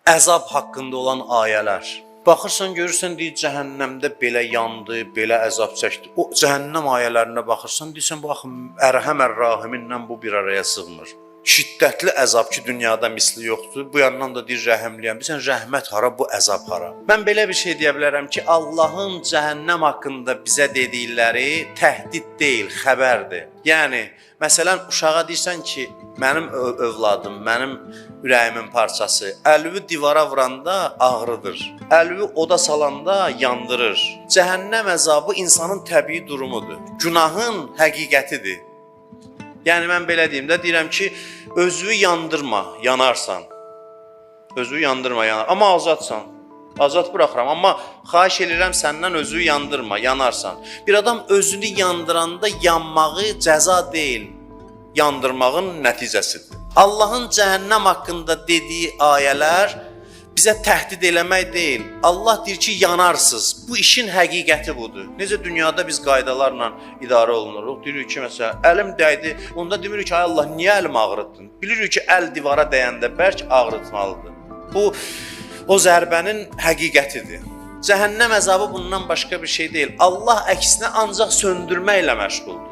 əzab haqqında olan ayələr. Baxırsan, görürsən, deyir, cəhənnəmdə belə yandı, belə əzab çəkdi. O cəhənnəm ayələrinə baxırsan, deyirsən, baxın, Ərhəm Ər-Rahiminlə bu bir araya sığmır. Şiddətli əzab ki, dünyada misli yoxdur. Bu yandan da deyir, rəhəmliyəm. Bilirsən, rəhmət hara, bu əzab hara? Mən belə bir şey deyə bilərəm ki, Allahın cəhənnəm haqqında bizə dedikləri təhdid deyil, xəbərdir. Yəni, məsələn, uşağa deyirsən ki, mənim övladım, mənim ürəyimin parçası, əlvi divara vuranda ağrıdır, əlvi oda salanda yandırır. Cəhənnəm əzabı insanın təbii durumudur, günahın həqiqətidir. Yəni, mən belə deyim də, deyirəm ki, özünü yandırma, yanarsan. Özünü yandırma, yanar. Amma azadsan. Azad buraxıram. Amma xahiş edirəm səndən özünü yandırma, yanarsan. Bir adam özünü yandıranda yanmağı cəza deyil, yandırmağın nəticəsidir. Allahın cəhənnəm haqqında dediyi ayələr bizə təhdid eləmək deyil. Allah deyir ki, yanarsınız. Bu işin həqiqəti budur. Necə dünyada biz qaydalarla idarə olunuruq. Deyirik ki, məsələn, əlim dəydi. Onda demirik ki, ay Allah, niyə əlimi ağrıtdın? Bilirik ki, əl divara dəyəndə bərk ağrıtmalıdır. Bu, o zərbənin həqiqətidir. Cəhənnəm əzabı bundan başqa bir şey deyil. Allah əksinə ancaq söndürməklə məşğuldur.